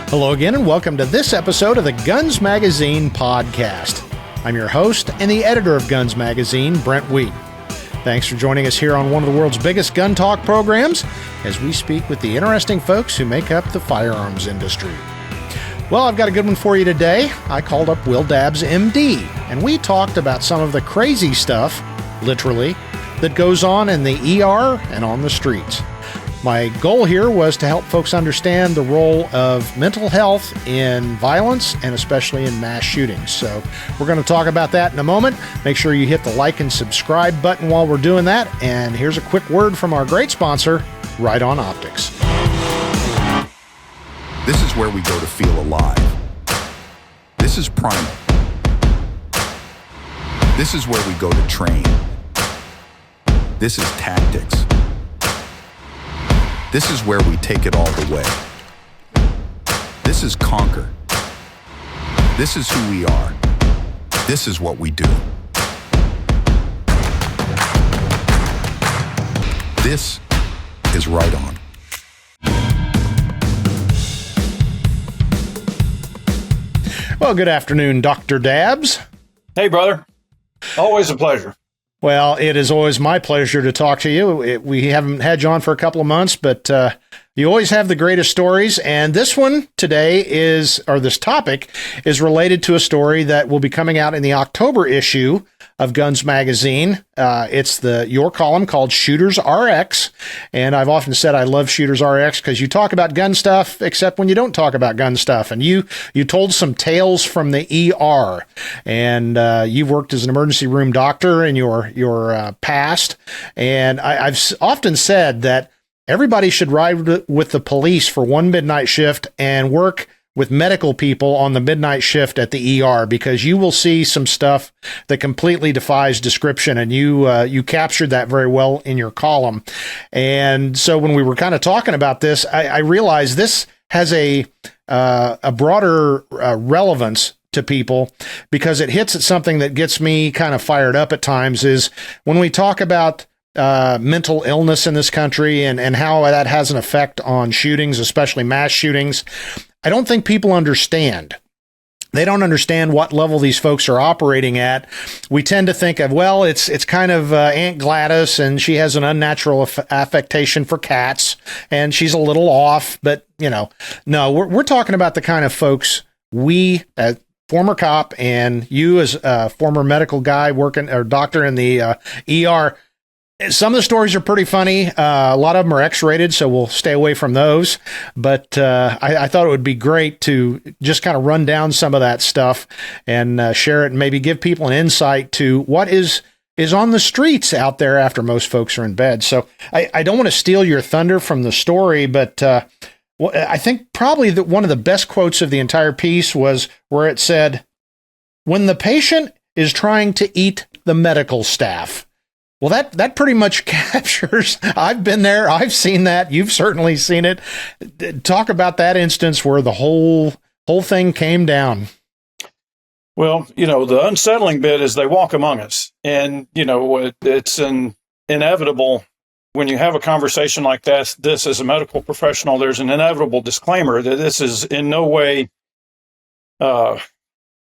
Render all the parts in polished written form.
Hello again, and welcome to this episode of the Guns Magazine podcast. I'm your host and the editor of Guns Magazine, Brent Wheat. Thanks for joining us here on one of the world's biggest gun talk programs as we speak with the interesting folks who make up the firearms industry. Well, I've got a good one for you today. I called up Will Dabbs, MD, and we talked about some of the crazy stuff, literally, that goes on in the ER and on the streets. My goal here was to help folks understand the role of mental health in violence and especially in mass shootings. So we're going to talk about that in a moment. Make sure you hit the like and subscribe button while we're doing that. And here's a quick word from our great sponsor, Riton Optics. This is where we go to feel alive. This is primal. This is where we go to train. This is Tactix. This is where we take it all the way. This is Conquer. This is who we are. This is what we do. This is Right On. Well, good afternoon, Dr. Dabbs. Hey, brother. Always a pleasure. Well, it is always my pleasure to talk to you. We haven't had you on for a couple of months, but you always have the greatest stories. And this one today this topic is related to a story that will be coming out in the October issue of Guns Magazine. It's your column called Shooters RX. And I've often said I love Shooters RX because you talk about gun stuff, except when you don't talk about gun stuff. And you told some tales from the ER. And you've worked as an emergency room doctor in your past. And I've often said that everybody should ride with the police for one midnight shift and work with medical people on the midnight shift at the ER, because you will see some stuff that completely defies description. And you captured that very well in your column. And so when we were kind of talking about this, I realized this has a broader relevance to people, because it hits at something that gets me kind of fired up at times, is when we talk about mental illness in this country and how that has an effect on shootings, especially mass shootings. I don't think people understand. They don't understand what level these folks are operating at. We tend to think of, well, it's kind of Aunt Gladys, and she has an unnatural affectation for cats, and she's a little off. But, no, we're talking about the kind of folks we, as former cop, and you as a former medical guy working or doctor in the ER. Some of the stories are pretty funny. A lot of them are X-rated, so we'll stay away from those. But I thought it would be great to just kind of run down some of that stuff and share it, and maybe give people an insight to what is on the streets out there after most folks are in bed. So I don't want to steal your thunder from the story, but I think probably one of the best quotes of the entire piece was where it said, "When the patient is trying to eat the medical staff." Well, that pretty much captures. I've been there. I've seen that. You've certainly seen it. Talk about that instance where the whole thing came down. Well, the unsettling bit is they walk among us, and it's inevitable when you have a conversation like this as a medical professional. There's an inevitable disclaimer that this is in no way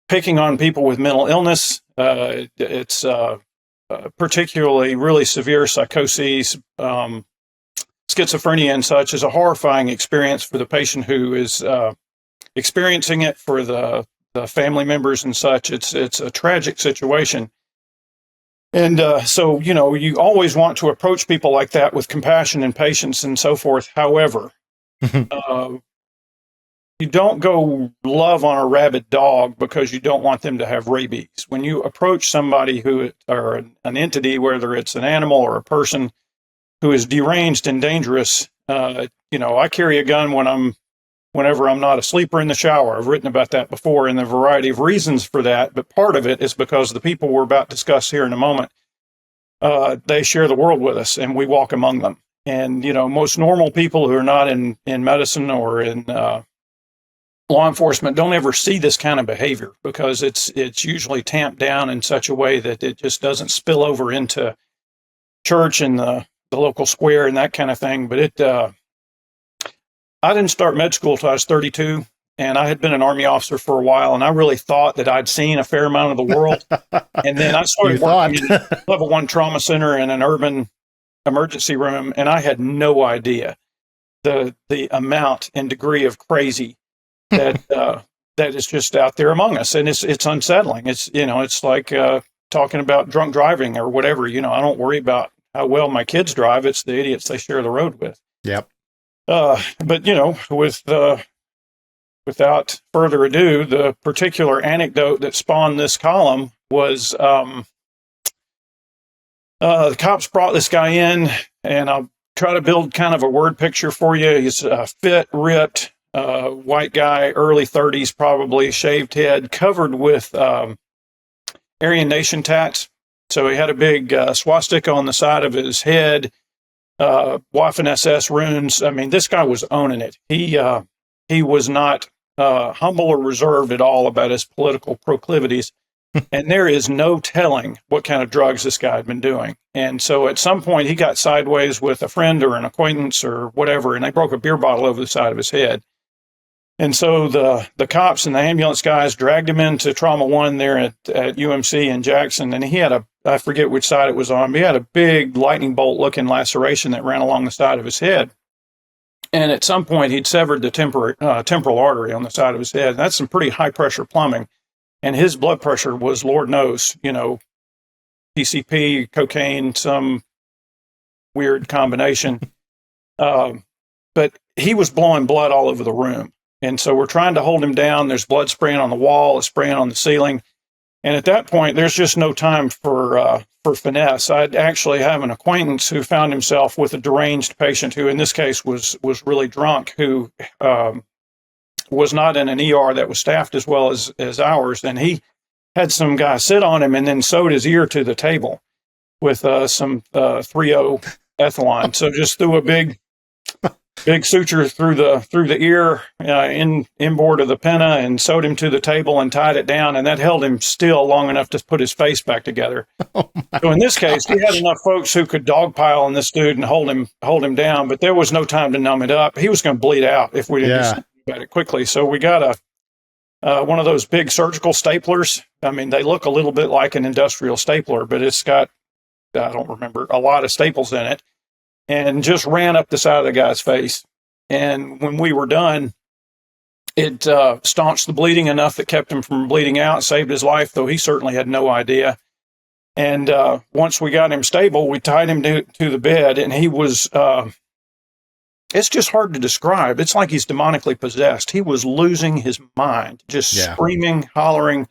picking on people with mental illness. It's particularly really severe psychoses, schizophrenia and such, is a horrifying experience for the patient who is experiencing it, for the family members and such. It's a tragic situation. And so, you always want to approach people like that with compassion and patience and so forth. However, you don't go love on a rabid dog because you don't want them to have rabies. When you approach somebody or an entity, whether it's an animal or a person who is deranged and dangerous, I carry a gun whenever I'm not asleep or in the shower. I've written about that before, and a variety of reasons for that. But part of it is because the people we're about to discuss here in a moment, they share the world with us, and we walk among them. And, most normal people who are not in medicine or in law enforcement don't ever see this kind of behavior, because it's usually tamped down in such a way that it just doesn't spill over into church and the local square and that kind of thing. But I didn't start med school till I was 32. and I had been an Army officer for a while, and I really thought that I'd seen a fair amount of the world. And then I started working in a level 1 trauma center in an urban emergency room, and I had no idea the amount and degree of crazy that that is just out there among us, and it's unsettling. It's like talking about drunk driving or whatever. I don't worry about how well my kids drive. It's the idiots they share the road with. Yep. But without further ado, the particular anecdote that spawned this column was the cops brought this guy in, and I'll try to build kind of a word picture for you. He's fit, ripped, white guy, early 30s, probably, shaved head, covered with Aryan Nation tats. So he had a big swastika on the side of his head, Waffen-SS runes. I mean, this guy was owning it. He was not humble or reserved at all about his political proclivities. And there is no telling what kind of drugs this guy had been doing. And so at some point he got sideways with a friend or an acquaintance or whatever, and they broke a beer bottle over the side of his head. And so the cops and the ambulance guys dragged him into Trauma 1 there at UMC in Jackson. And he had I forget which side it was on, but he had a big lightning bolt looking laceration that ran along the side of his head. And at some point he'd severed the temporal artery on the side of his head. That's some pretty high pressure plumbing. And his blood pressure was, Lord knows, PCP, cocaine, some weird combination. But he was blowing blood all over the room. And so we're trying to hold him down. There's blood spraying on the wall, it's spraying on the ceiling. And at that point, there's just no time for finesse. I'd actually have an acquaintance who found himself with a deranged patient who, in this case, was really drunk, who was not in an ER that was staffed as well as ours. And he had some guy sit on him and then sewed his ear to the table with some 3-0 ethylene. So just threw a big suture through the ear, inboard of the pinna, and sewed him to the table and tied it down. And that held him still long enough to put his face back together. So in this case, we had enough folks who could dogpile on this dude and hold him down, but there was no time to numb it up. He was going to bleed out if we didn't do something about it quickly. So we got one of those big surgical staplers. I mean, they look a little bit like an industrial stapler, but it's got, I don't remember, a lot of staples in it, and just ran up the side of the guy's face. And when we were done, it staunched the bleeding enough that kept him from bleeding out, saved his life, though he certainly had no idea. And once we got him stable, we tied him to the bed, and he was, it's just hard to describe. It's like he's demonically possessed. He was losing his mind, just screaming, hollering,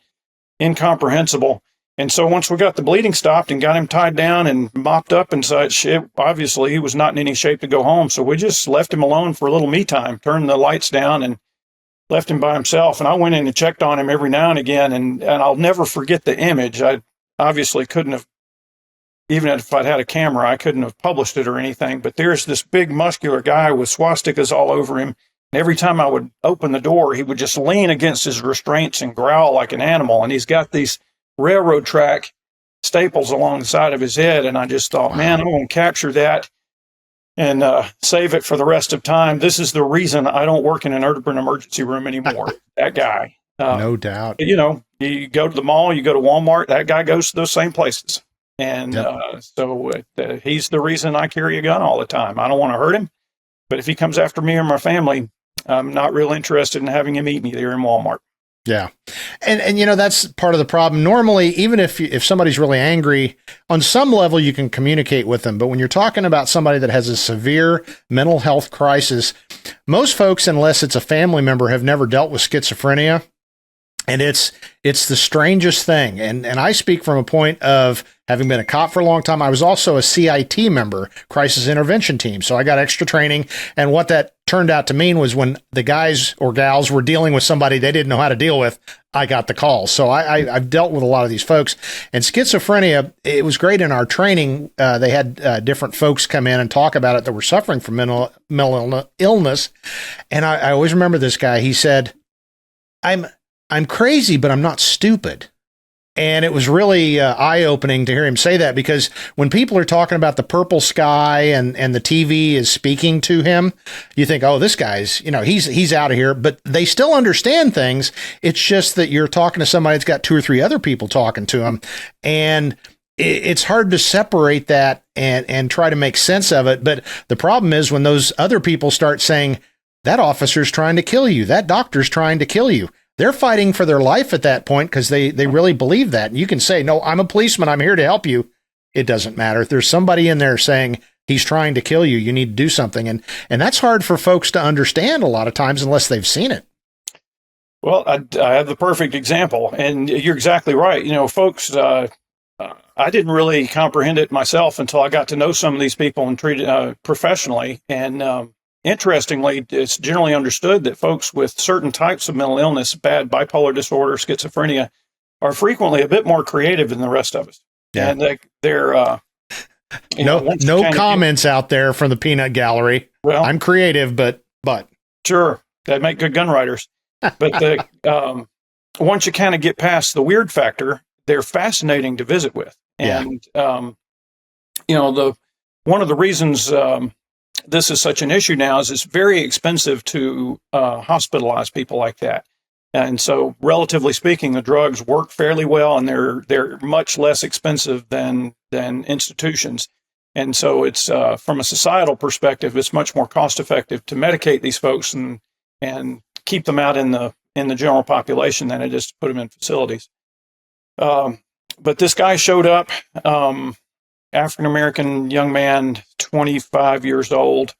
incomprehensible. And so once we got the bleeding stopped and got him tied down and mopped up and such, obviously he was not in any shape to go home. So we just left him alone for a little me time, turned the lights down and left him by himself. And I went in and checked on him every now and again. And I'll never forget the image. I obviously couldn't have, even if I'd had a camera, I couldn't have published it or anything. But there's this big muscular guy with swastikas all over him. And every time I would open the door, he would just lean against his restraints and growl like an animal. And he's got these railroad track staples along the side of his head. And I just thought, man, I'm going to capture that and save it for the rest of time. This is the reason I don't work in an urban emergency room anymore. That guy. No doubt. You go to the mall, you go to Walmart, that guy goes to those same places. And so he's the reason I carry a gun all the time. I don't want to hurt him, but if he comes after me or my family, I'm not real interested in having him eat me there in Walmart. Yeah. And that's part of the problem. Normally, even if somebody's really angry, on some level, you can communicate with them. But when you're talking about somebody that has a severe mental health crisis, most folks, unless it's a family member, have never dealt with schizophrenia. And it's the strangest thing. And I speak from a point of having been a cop for a long time. I was also a CIT member, crisis intervention team. So I got extra training. And what that turned out to mean was when the guys or gals were dealing with somebody they didn't know how to deal with, I got the call. So I've dealt with a lot of these folks. And schizophrenia, it was great in our training. They had different folks come in and talk about it that were suffering from mental illness. And I always remember this guy. He said, I'm crazy, but I'm not stupid. And it was really eye-opening to hear him say that, because when people are talking about the purple sky and the TV is speaking to him, you think, oh, this guy's, he's out of here. But they still understand things. It's just that you're talking to somebody that's got 2 or 3 other people talking to him. And it's hard to separate that and try to make sense of it. But the problem is when those other people start saying, that officer's trying to kill you, that doctor's trying to kill you, they're fighting for their life at that point because they really believe that. And you can say, no, I'm a policeman, I'm here to help you. It doesn't matter. If there's somebody in there saying he's trying to kill you, you need to do something. And that's hard for folks to understand a lot of times unless they've seen it. Well, I have the perfect example. And you're exactly right. Folks, I didn't really comprehend it myself until I got to know some of these people and treated professionally. And interestingly, it's generally understood that folks with certain types of mental illness, bad bipolar disorder, schizophrenia, are frequently a bit more creative than the rest of us. Yeah. And they're no comments out there from the peanut gallery. Well, I'm creative, but sure, they make good gun writers. But once you kind of get past the weird factor, they're fascinating to visit with. And one of the reasons this is such an issue now is it's very expensive to hospitalize people like that. And so, relatively speaking, the drugs work fairly well, and they're much less expensive than institutions. And so, it's from a societal perspective, it's much more cost effective to medicate these folks and keep them out in the general population than it is to put them in facilities. But this guy showed up. African-American young man, 25 years old,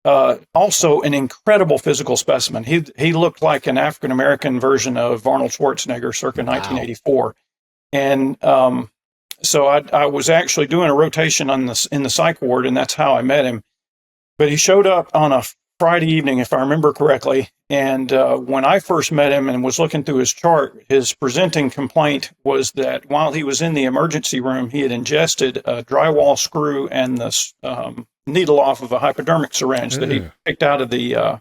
also an incredible physical specimen. He looked like an African-American version of Arnold Schwarzenegger circa 1984. And so I was actually doing a rotation in the psych ward, and that's how I met him. But he showed up on a Friday evening, if I remember correctly. And when I first met him and was looking through his chart, his presenting complaint was that while he was in the emergency room, he had ingested a drywall screw and the needle off of a hypodermic syringe that he picked out of the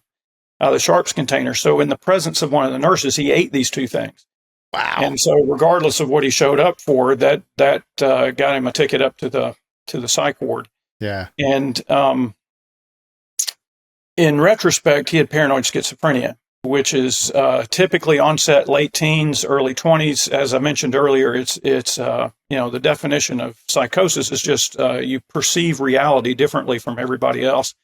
sharps container. So in the presence of one of the nurses, he ate these 2 things. Wow. And so regardless of what he showed up for, that got him a ticket up to the psych ward. Yeah. And in retrospect, he had paranoid schizophrenia, which is typically onset late teens, early 20s. As I mentioned earlier, it's the definition of psychosis is just you perceive reality differently from everybody else.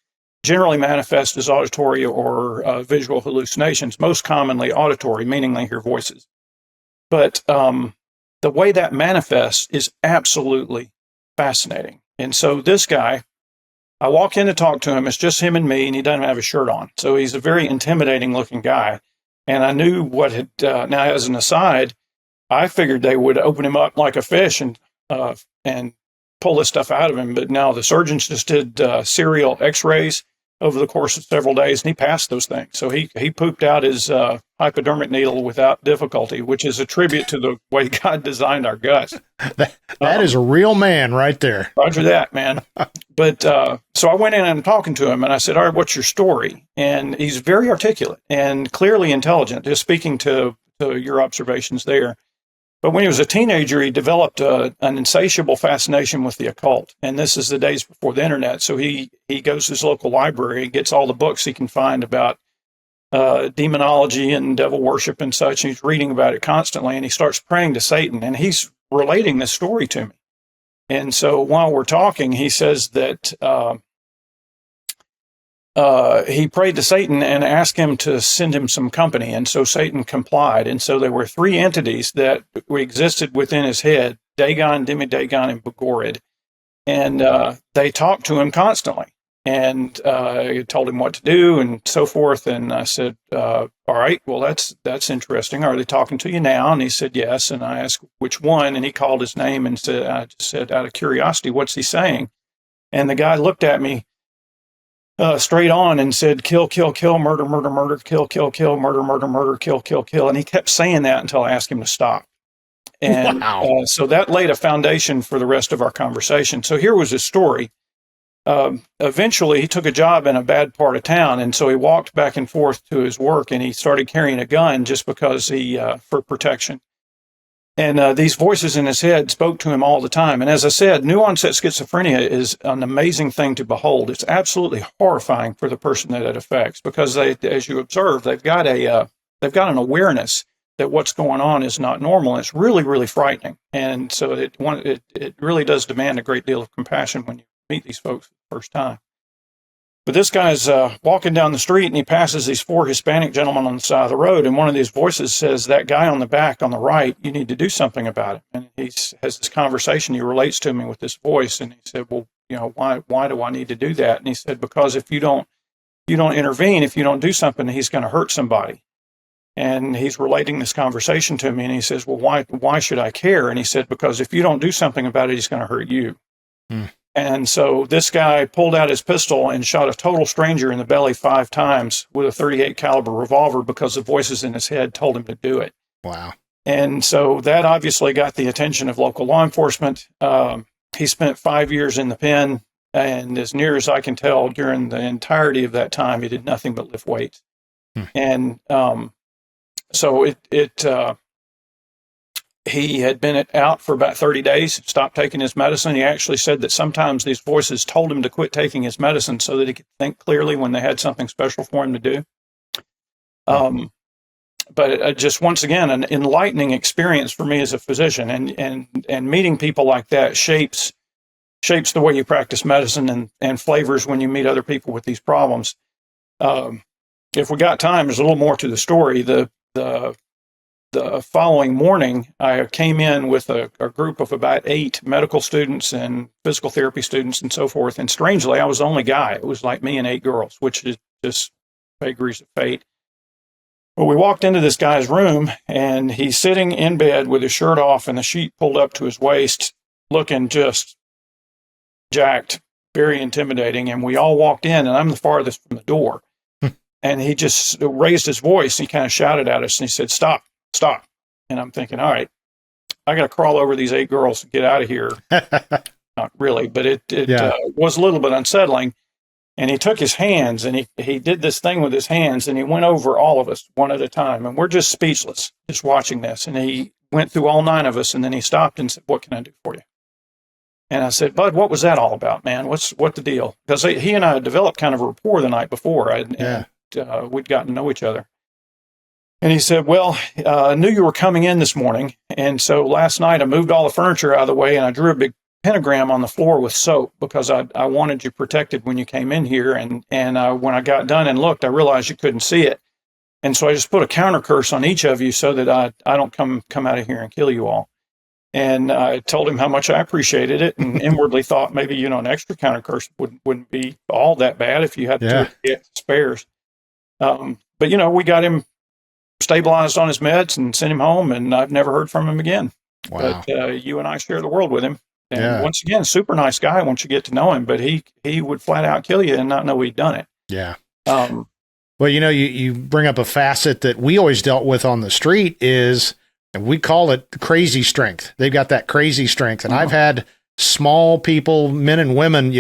Generally manifest as auditory or visual hallucinations, most commonly auditory, meaning they hear voices. But the way that manifests is absolutely fascinating. And so this guy, I walk in to talk to him. It's just him and me, and he doesn't have a shirt on. So he's a very intimidating looking guy. And I knew what had, now as an aside, I figured they would open him up like a fish and pull this stuff out of him. But now the surgeons just did serial x-rays over the course of several days, and he passed those things. So he pooped out his hypodermic needle without difficulty, which is a tribute to the way God designed our guts. That is a real man right there. Roger that, man. But so I went in and I'm talking to him, and I said, all right, what's your story? And he's very articulate and clearly intelligent, just speaking to your observations there. But when he was a teenager, he developed an insatiable fascination with the occult. And this is the days before the internet. So he goes to his local library and gets all the books he can find about demonology and devil worship and such. And he's reading about it constantly. And he starts praying to Satan. And he's relating this story to me. And so while we're talking, he says that he prayed to Satan and asked him to send him some company. And so Satan complied. And so there were 3 entities that existed within his head, Dagon, Demi-Dagon, and Begorid. And they talked to him constantly and told him what to do and so forth. And I said, all right, well, that's interesting. Are they talking to you now? And he said, yes. And I asked which one, and he called his name and said, I just said, out of curiosity, what's he saying? And the guy looked at me straight on and said, kill, kill, kill, murder, murder, murder, kill, kill, kill, murder, murder, murder, kill, kill, kill. And he kept saying that until I asked him to stop. And wow. So that laid a foundation for the rest of our conversation. So here was his story. Eventually, he took a job in a bad part of town, and so he walked back and forth to his work, and he started carrying a gun just because for protection. And these voices in his head spoke to him all the time. And as I said, new onset schizophrenia is an amazing thing to behold. It's absolutely horrifying for the person that it affects, because they, as you observe, they've got an awareness that what's going on is not normal. And it's really, really frightening. And so it really does demand a great deal of compassion when you meet these folks for the first time. But this guy's walking down the street, and he passes these 4 Hispanic gentlemen on the side of the road. And one of these voices says, "That guy on the back on the right, you need to do something about it." And he has this conversation. He relates to me with this voice. And he said, "Well, why do I need to do that?" And he said, "Because if you don't intervene, if you don't do something, he's going to hurt somebody." And he's relating this conversation to me. And he says, "Well, why should I care?" And he said, "Because if you don't do something about it, he's going to hurt you." And so this guy pulled out his pistol and shot a total stranger in the belly 5 times with a .38 caliber revolver, because the voices in his head told him to do it. Wow. And so that obviously got the attention of local law enforcement. He spent 5 years in the pen, and as near as I can tell, during the entirety of that time, he did nothing but lift weights. And so he had been out for about 30 days, stopped taking his medicine. He actually said that sometimes these voices told him to quit taking his medicine so that he could think clearly when they had something special for him to do. But just once again, an enlightening experience for me as a physician, and meeting people like that shapes the way you practice medicine and flavors when you meet other people with these problems. If we got time, there's a little more to the story. The following morning, I came in with a group of about 8 medical students and physical therapy students and so forth. And strangely, I was the only guy. It was like me and 8 girls, which is just vagaries of fate. Well, we walked into this guy's room, and he's sitting in bed with his shirt off and the sheet pulled up to his waist, looking just jacked, very intimidating. And we all walked in, and I'm the farthest from the door. And he just raised his voice, and he kind of shouted at us, and he said, "Stop. Stop." And I'm thinking, all right, I got to crawl over these 8 girls to get out of here. Not really, but it was a little bit unsettling. And he took his hands, and he did this thing with his hands, and he went over all of us one at a time. And we're just speechless, just watching this. And he went through all 9 of us, and then he stopped and said, "What can I do for you?" And I said, "Bud, what was that all about, man? What the deal?" Because he and I had developed kind of a rapport the night before. We'd gotten to know each other. And he said, "Well, I knew you were coming in this morning. And so last night I moved all the furniture out of the way, and I drew a big pentagram on the floor with soap, because I wanted you protected when you came in here. And when I got done and looked, I realized you couldn't see it. And so I just put a counter curse on each of you so that I don't come out of here and kill you all." And I told him how much I appreciated it, and inwardly thought maybe, an extra counter curse wouldn't be all that bad if you had to get spares. But we got him stabilized on his meds and sent him home, and I've never heard from him again. Wow. But you and I share the world with him. And once again, super nice guy once you get to know him, but he would flat out kill you and not know he'd done it. Yeah. Well, you bring up a facet that we always dealt with on the street is, and we call it the crazy strength. They've got that crazy strength. And I've had small people, men and women,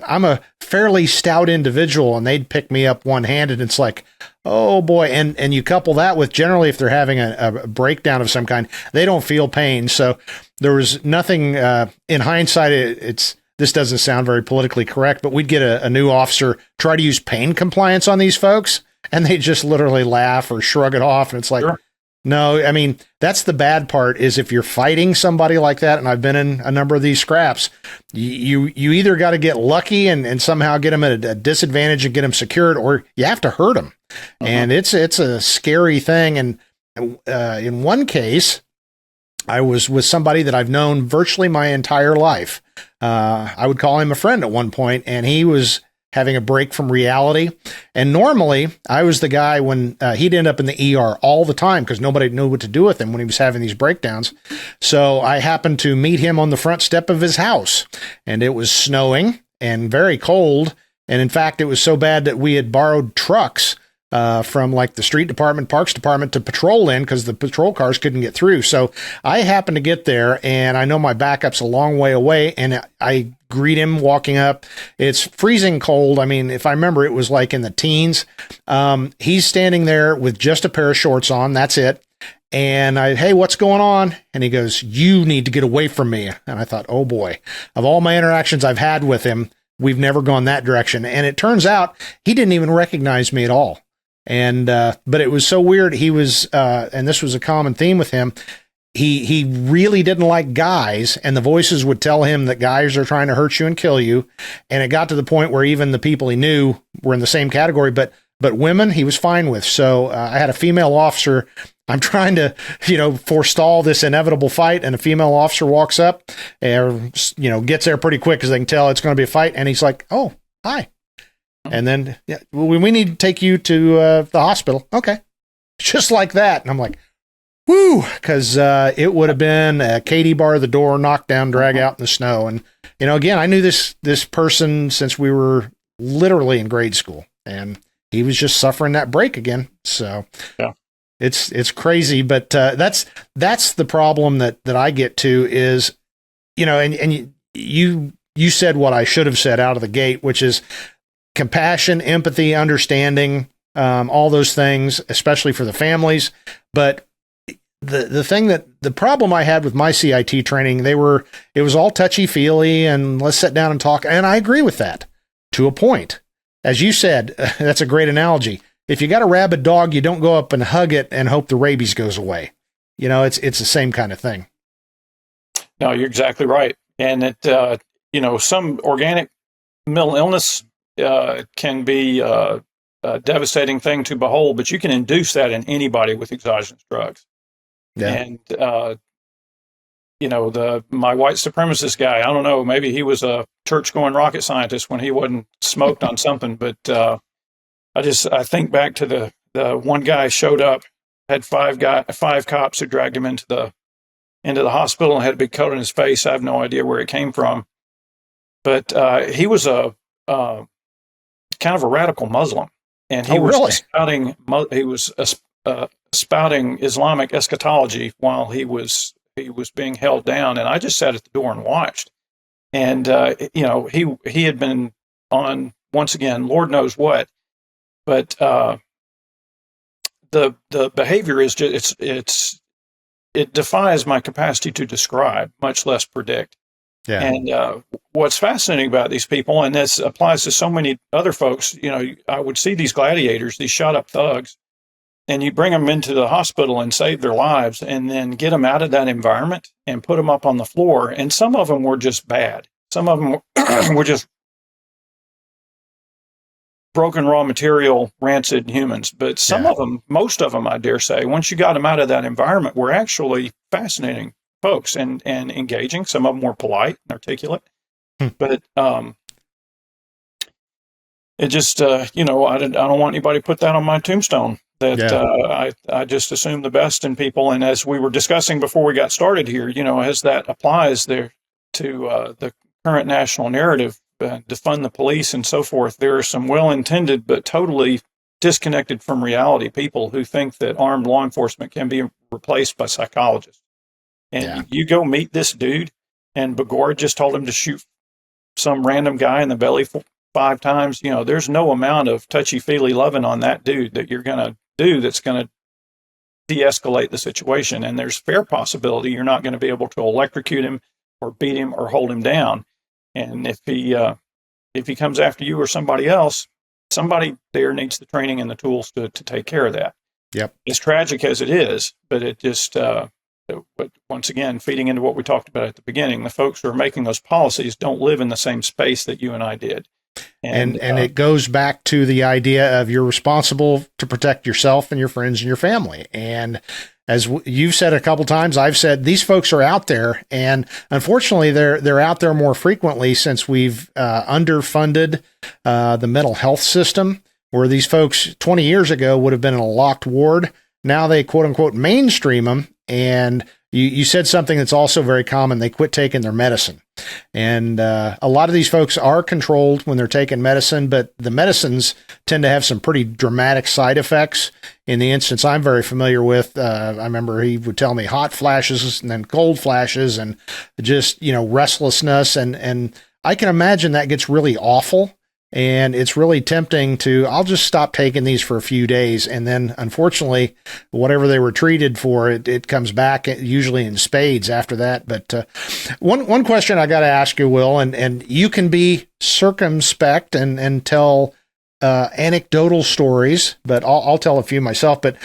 I'm a fairly stout individual, and they'd pick me up one-handed. It's like, oh boy. And you couple that with, generally, if they're having a breakdown of some kind, they don't feel pain. So there was nothing, in hindsight, this doesn't sound very politically correct, but we'd get a new officer try to use pain compliance on these folks, and they just literally laugh or shrug it off. And it's like, sure. No, I mean, that's the bad part, is if you're fighting somebody like that, and I've been in a number of these scraps, you either got to get lucky and somehow get them at a disadvantage and get them secured, or you have to hurt them. And it's a scary thing. And in one case, I was with somebody that I've known virtually my entire life. I would call him a friend at one point, and he was having a break from reality. And normally I was the guy when he'd end up in the ER all the time, because nobody knew what to do with him when he was having these breakdowns. So I happened to meet him on the front step of his house, and it was snowing and very cold. And in fact, it was so bad that we had borrowed trucks from like the street department, parks department, to patrol in, because the patrol cars couldn't get through. So I happened to get there, and I know my backup's a long way away, and I greet him walking up. It's freezing cold. I mean, if I remember, it was like in the teens. He's standing there with just a pair of shorts on. That's it. And hey, what's going on? And he goes, you need to get away from me. And I thought, oh boy, of all my interactions I've had with him, we've never gone that direction. And it turns out he didn't even recognize me at all. And, but it was so weird. He was, and this was a common theme with him. He really didn't like guys, and the voices would tell him that guys are trying to hurt you and kill you. And it got to the point where even the people he knew were in the same category, but women he was fine with. So I had a female officer. I'm trying to, forestall this inevitable fight, and a female officer walks up and, gets there pretty quick because they can tell it's going to be a fight. And he's like, oh, hi. And then, yeah, we need to take you to the hospital. Okay. Just like that. And I'm like, whoo, because it would have been a Katie bar the door, knock down, drag out in the snow. And, again, I knew this person since we were literally in grade school, and he was just suffering that break again. So yeah, it's crazy. But that's the problem that I get to is, and you said what I should have said out of the gate, which is compassion, empathy, understanding, all those things, especially for the families. But the problem I had with my CIT training, it was all touchy feely and let's sit down and talk. And I agree with that to a point. As you said, that's a great analogy. If you got a rabid dog, you don't go up and hug it and hope the rabies goes away. It's the same kind of thing. No, you're exactly right. And it, some organic mental illness can be a devastating thing to behold, but you can induce that in anybody with exogenous drugs. Yeah. And, my white supremacist guy, I don't know, maybe he was a church-going rocket scientist when he wasn't smoked on something, but I think back to the one guy showed up, had five cops who dragged him into the hospital and had a big coat on his face. I have no idea where it came from, but he was a kind of a radical Muslim, and he was spouting Islamic eschatology while he was being held down. And I just sat at the door and watched. And he had been on, once again, Lord knows what, but the behavior is just it defies my capacity to describe, much less predict. Yeah. And what's fascinating about these people, and this applies to so many other folks, I would see these gladiators, these shot up thugs, and you bring them into the hospital and save their lives, and then get them out of that environment and put them up on the floor. And some of them were just bad. Some of them were just broken raw material, rancid humans. But some of them, most of them, I dare say, once you got them out of that environment, were actually fascinating folks and engaging. Some of them were polite and articulate. But it just, I don't want anybody to put that on my tombstone. I just assume the best in people. And as we were discussing before we got started here, as that applies there to the current national narrative, defund the police and so forth, there are some well-intended but totally disconnected from reality people who think that armed law enforcement can be replaced by psychologists. And you go meet this dude, and Begor just told him to shoot some random guy in the belly 5 times. There's no amount of touchy-feely loving on that dude that you're going to do that's going to de-escalate the situation. And there's fair possibility you're not going to be able to electrocute him or beat him or hold him down. And if he comes after you or somebody else, somebody there needs the training and the tools to take care of that. Yep. As tragic as it is, but it just, once again, feeding into what we talked about at the beginning, the folks who are making those policies don't live in the same space that you and I did. And it goes back to the idea of you're responsible to protect yourself and your friends and your family. And as you've said a couple times, I've said these folks are out there, and unfortunately they're out there more frequently since we've underfunded the mental health system, where these folks 20 years ago would have been in a locked ward. Now they quote unquote mainstream them. And you said something that's also very common. They quit taking their medicine. And a lot of these folks are controlled when they're taking medicine, but the medicines tend to have some pretty dramatic side effects. In the instance I'm very familiar with, I remember he would tell me hot flashes and then cold flashes and just, restlessness. And I can imagine that gets really awful. And it's really tempting to, I'll just stop taking these for a few days. And then unfortunately, whatever they were treated for, it comes back usually in spades after that. But one question I got to ask you, Will, and you can be circumspect and tell anecdotal stories, but I'll tell a few myself. But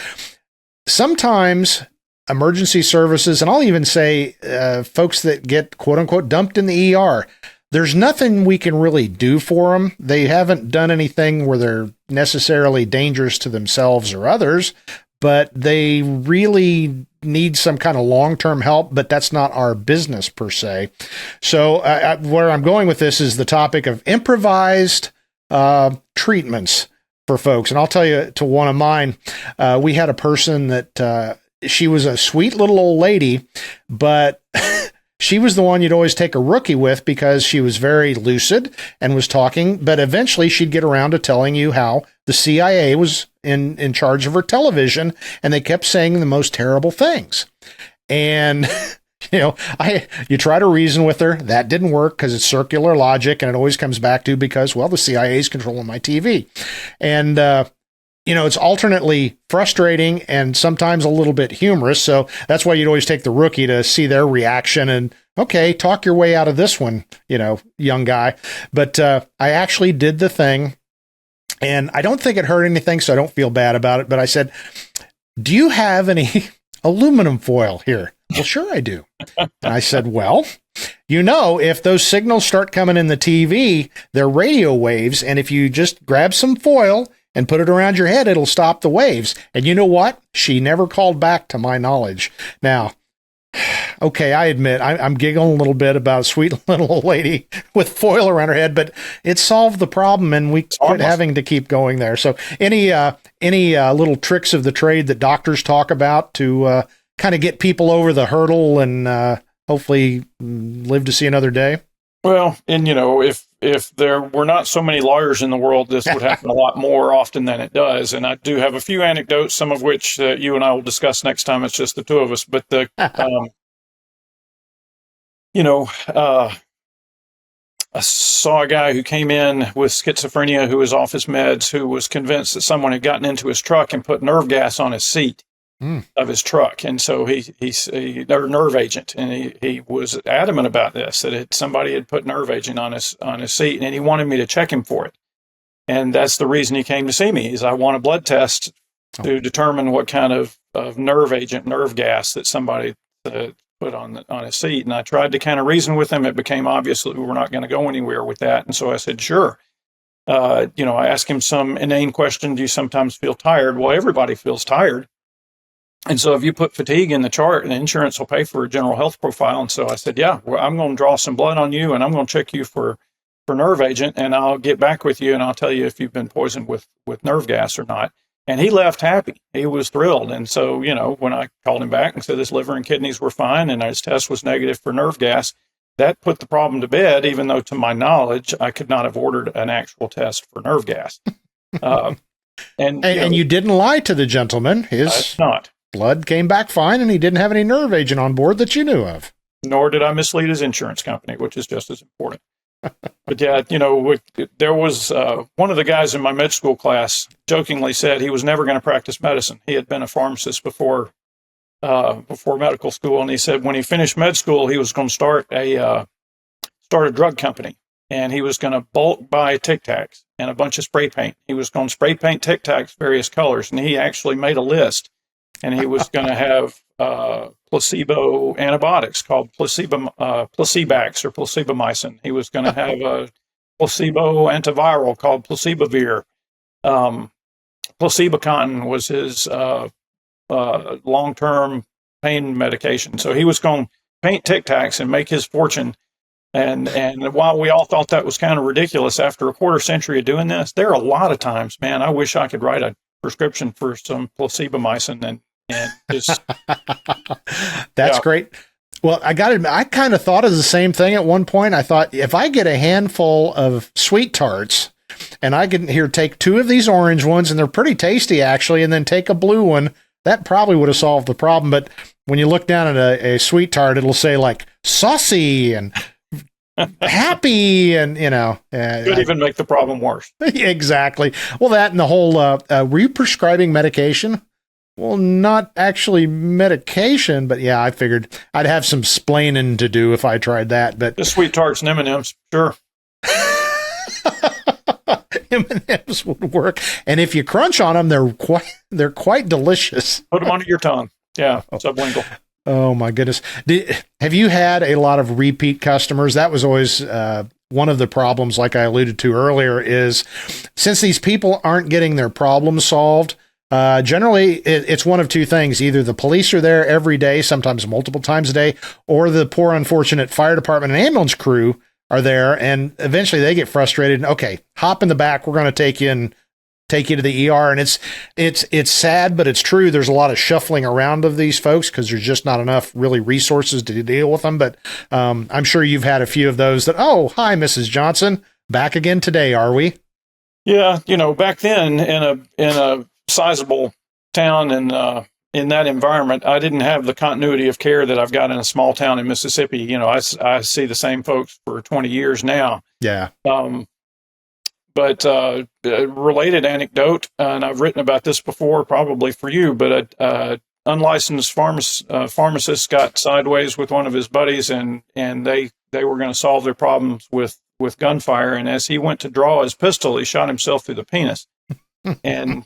sometimes emergency services, and I'll even say folks that get quote unquote dumped in the ER, there's nothing we can really do for them. They haven't done anything where they're necessarily dangerous to themselves or others, but they really need some kind of long-term help, but that's not our business per se. So where I'm going with this is the topic of improvised treatments for folks. And I'll tell you to one of mine, we had a person that she was a sweet little old lady, but she was the one you'd always take a rookie with because she was very lucid and was talking, but eventually she'd get around to telling you how the CIA was in charge of her television, and they kept saying the most terrible things. And you try to reason with her. That didn't work because it's circular logic, and it always comes back to because, well, the CIA is controlling my TV. And it's alternately frustrating and sometimes a little bit humorous. So that's why you'd always take the rookie to see their reaction and, okay, talk your way out of this one, young guy. But I actually did the thing, and I don't think it hurt anything, so I don't feel bad about it. But I said, do you have any aluminum foil here? Well, sure I do. And I said, well, if those signals start coming in the TV, they're radio waves. And if you just grab some foil and put it around your head, it'll stop the waves. And you know what? She never called back to my knowledge. Now, okay, I admit I'm giggling a little bit about a sweet little old lady with foil around her head, but it solved the problem and we quit having to keep going there. So any little tricks of the trade that doctors talk about to kind of get people over the hurdle and hopefully live to see another day? Well, and if there were not so many lawyers in the world, this would happen a lot more often than it does. And I do have a few anecdotes, some of which you and I will discuss next time. It's just the two of us. But I saw a guy who came in with schizophrenia who was off his meds, who was convinced that someone had gotten into his truck and put nerve gas on his seat of his truck. And so he's a nerve agent, and he was adamant about this, that somebody had put nerve agent on his seat, and he wanted me to check him for it. And that's the reason he came to see me, is I want a blood test to determine what kind of nerve agent, nerve gas that somebody put on his seat. And I tried to kind of reason with him. It became obvious that we were not going to go anywhere with that. And so I said, sure. I asked him some inane question. Do you sometimes feel tired? Well, everybody feels tired. And so if you put fatigue in the chart, the insurance will pay for a general health profile. And so I said, yeah, well, I'm going to draw some blood on you, and I'm going to check you for nerve agent, and I'll get back with you, and I'll tell you if you've been poisoned with nerve gas or not. And he left happy. He was thrilled. And so, when I called him back and said his liver and kidneys were fine and his test was negative for nerve gas, that put the problem to bed, even though, to my knowledge, I could not have ordered an actual test for nerve gas. And you didn't lie to the gentleman. His blood came back fine, and he didn't have any nerve agent on board that you knew of. Nor did I mislead his insurance company, which is just as important. But yeah, there was one of the guys in my med school class jokingly said he was never going to practice medicine. He had been a pharmacist before medical school, and he said when he finished med school, he was going to start a drug company, and he was going to bulk buy Tic Tacs and a bunch of spray paint. He was going to spray paint Tic Tacs various colors, and he actually made a list, and he was going to have placebo antibiotics called Placebax or placebomycin. He was going to have a placebo antiviral called Placebovir. Placebacontin was his long-term pain medication. So he was going to paint Tic Tacs and make his fortune. And while we all thought that was kind of ridiculous after a quarter century of doing this, there are a lot of times, man, I wish I could write a prescription for some placebomycin and just That's great. Well, I got to admit, I kind of thought of the same thing at one point. I thought if I get a handful of sweet tarts and I can take 2 of these orange ones, and they're pretty tasty actually, and then take a blue one, that probably would have solved the problem. But when you look down at a sweet tart, it'll say like saucy and happy, and Could even make the problem worse. Exactly. Well, that and the whole, were you prescribing medication? Well, not actually medication, but yeah, I figured I'd have some splaining to do if I tried that. But the sweet tarts and M&Ms, sure. M&Ms would work, and if you crunch on them, they're quite delicious. Put them under your tongue. Yeah, sublingual. Oh my goodness! Have you had a lot of repeat customers? That was always one of the problems, like I alluded to earlier, is since these people aren't getting their problems solved. Generally, it's one of two things. Either the police are there every day, sometimes multiple times a day, or the poor, unfortunate fire department and ambulance crew are there, and eventually they get frustrated. And, okay, hop in the back. We're going to take you to the ER. And it's sad, but it's true. There's a lot of shuffling around of these folks because there's just not enough really resources to deal with them. But I'm sure you've had a few of those that, oh, hi, Mrs. Johnson, back again today, are we? Yeah, back then in a sizable town and in that environment, I didn't have the continuity of care that I've got in a small town in Mississippi. I see the same folks for 20 years now. Yeah. But related anecdote, and I've written about this before, probably for you, but a unlicensed pharmacist got sideways with one of his buddies, and they were going to solve their problems with gunfire. And as he went to draw his pistol, he shot himself through the penis. And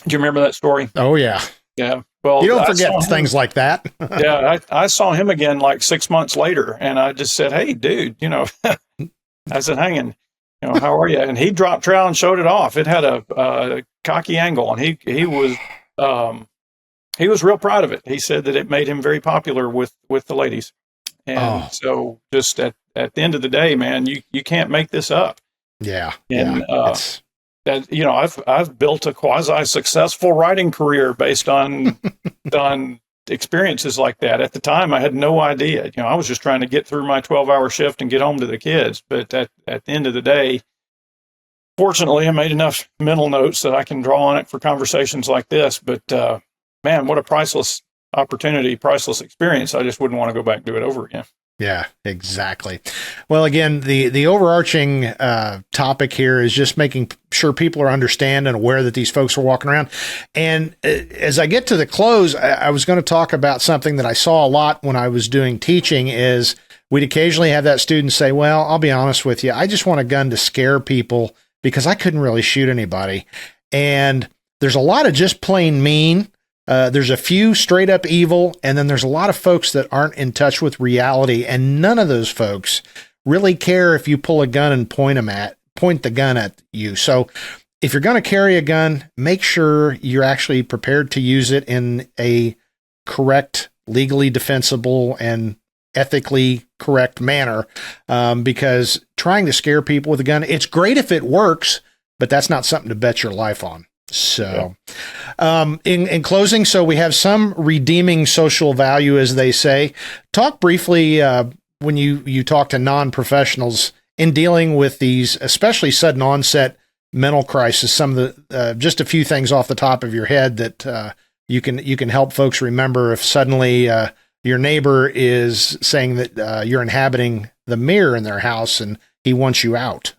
do you remember that story? Oh, yeah. Yeah. Well, you don't forget things like that. Yeah. I saw him again like 6 months later, and I just said, hey, dude, I said, hanging, how are you? And he dropped trowel and showed it off. It had a cocky angle, and he was real proud of it. He said that it made him very popular with the ladies. And so just at the end of the day, man, you can't make this up. Yeah. And, yeah. that I've built a quasi successful writing career based on experiences like that. At the time, I had no idea. I was just trying to get through my 12-hour shift and get home to the kids. But at the end of the day, fortunately, I made enough mental notes that I can draw on it for conversations like this. But man, what a priceless opportunity, priceless experience. I just wouldn't want to go back and do it over again. Yeah, exactly. Well, again, the overarching topic here is just making sure people are understand and aware that these folks are walking around. And as I get to the close, I was going to talk about something that I saw a lot when I was doing teaching is we'd occasionally have that student say, well, I'll be honest with you, I just want a gun to scare people because I couldn't really shoot anybody. And there's a lot of just plain mean. There's a few straight up evil, and then there's a lot of folks that aren't in touch with reality, and none of those folks really care if you pull a gun and point the gun at you. So if you're going to carry a gun, make sure you're actually prepared to use it in a correct, legally defensible, and ethically correct manner, because trying to scare people with a gun, it's great if it works, but that's not something to bet your life on. So, in closing, so we have some redeeming social value, as they say. Talk briefly when you talk to non-professionals in dealing with these, especially sudden onset mental crisis. Some of the just a few things off the top of your head that you can help folks remember if suddenly your neighbor is saying that you're inhabiting the mirror in their house and he wants you out.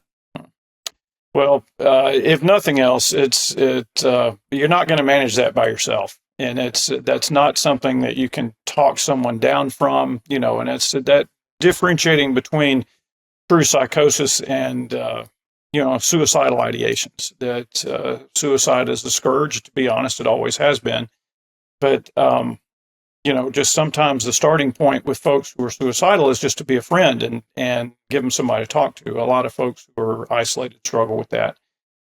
Well, if nothing else, you're not going to manage that by yourself, and that's not something that you can talk someone down from, and it's that differentiating between true psychosis and suicidal ideations. That suicide is a scourge. To be honest, it always has been, but just sometimes the starting point with folks who are suicidal is just to be a friend and give them somebody to talk to. A lot of folks who are isolated struggle with that.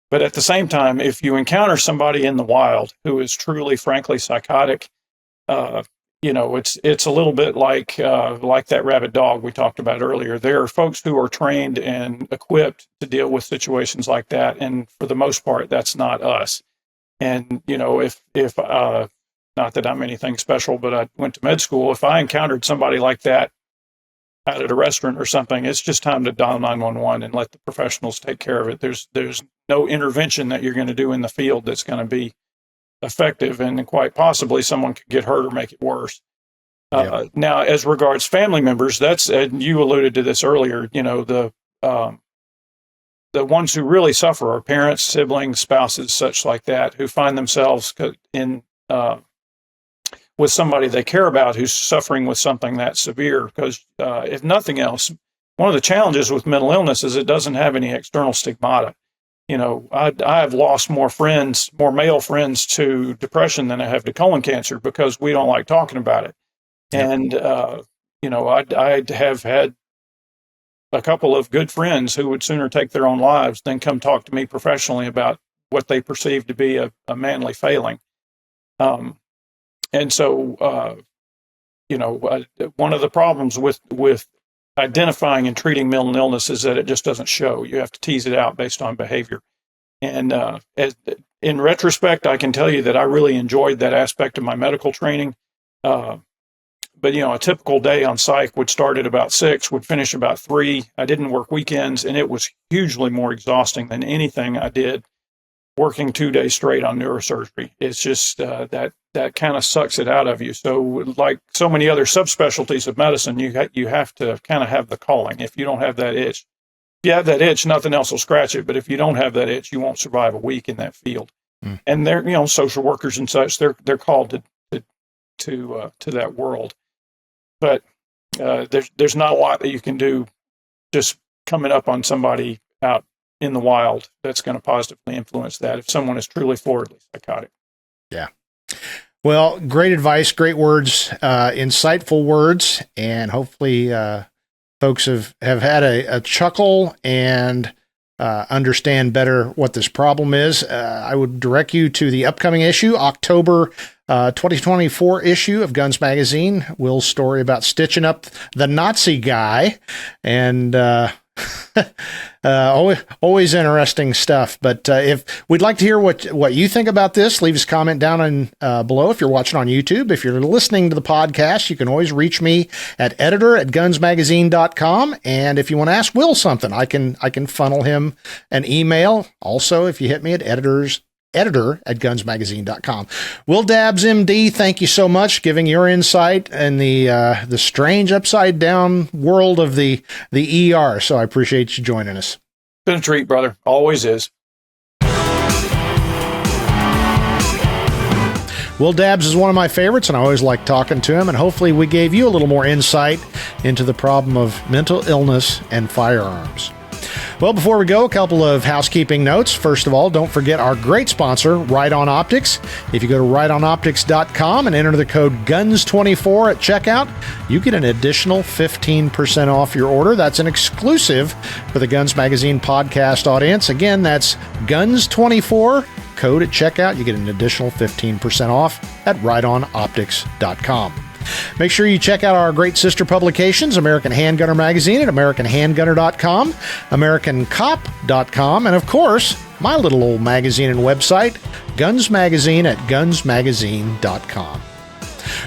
But at the same time, if you encounter somebody in the wild who is truly, frankly, psychotic, it's a little bit like that rabid dog we talked about earlier. There are folks who are trained and equipped to deal with situations like that, and for the most part, that's not us. And if not that I'm anything special, but I went to med school. If I encountered somebody like that out at a restaurant or something, it's just time to dial 911 and let the professionals take care of it. There's no intervention that you're going to do in the field that's going to be effective, and quite possibly someone could get hurt or make it worse. Now, as regards family members, that's you alluded to this earlier. The ones who really suffer are parents, siblings, spouses, such like that, who find themselves in with somebody they care about who's suffering with something that severe. Because if nothing else, one of the challenges with mental illness is it doesn't have any external stigmata. I've lost more male friends to depression than I have to colon cancer because we don't like talking about it. And, I have had a couple of good friends who would sooner take their own lives than come talk to me professionally about what they perceive to be a manly failing. And so, one of the problems with identifying and treating mental illness is that it just doesn't show. You have to tease it out based on behavior. And in retrospect, I can tell you that I really enjoyed that aspect of my medical training. But, a typical day on psych would start at about 6, would finish about 3. I didn't work weekends, and it was hugely more exhausting than anything I did working 2 days straight on neurosurgery. It's just that kind of sucks it out of you. So like so many other subspecialties of medicine, you have to kind of have the calling. If you don't have that itch, if you have that itch, nothing else will scratch it. But if you don't have that itch, you won't survive a week in that field. And they're, social workers and such, they're called to that world. But there's not a lot that you can do just coming up on somebody out in the wild that's going to positively influence that if someone is truly forwardly psychotic. Yeah. Well, great advice, great words, insightful words, and hopefully folks have had a chuckle and understand better what this problem is. I would direct you to the upcoming issue, October 2024 issue of Guns Magazine. Will's story about stitching up the Nazi guy, and always interesting stuff. But if we'd like to hear what you think about this, leave us a comment down below if you're watching on YouTube. If you're listening to the podcast, you can always reach me at editor@gunsmagazine.com. And if you want to ask Will something, I can funnel him an email. Also, if you hit me at editor@gunsmagazine.com. Will Dabbs, MD, thank you so much giving your insight in the strange upside down world of the ER. So I appreciate you joining us. Been a treat, brother. Always is. Will Dabbs is one of my favorites, and I always like talking to him, and hopefully we gave you a little more insight into the problem of mental illness and firearms. Well, before we go, a couple of housekeeping notes. First of all, don't forget our great sponsor, Riton Optics. If you go to ritonoptics.com and enter the code GUNS24 at checkout, you get an additional 15% off your order. That's an exclusive for the Guns Magazine podcast audience. Again, that's GUNS24, code at checkout. You get an additional 15% off at ritonoptics.com. Make sure you check out our great sister publications, American Handgunner Magazine at AmericanHandgunner.com, AmericanCop.com, and of course, my little old magazine and website, Guns Magazine at GunsMagazine.com.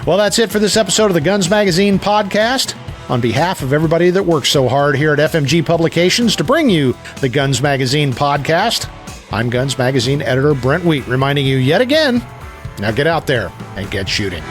Well, that's it for this episode of the Guns Magazine podcast. On behalf of everybody that works so hard here at FMG Publications to bring you the Guns Magazine podcast, I'm Guns Magazine editor Brent Wheat, reminding you yet again, now get out there and get shooting.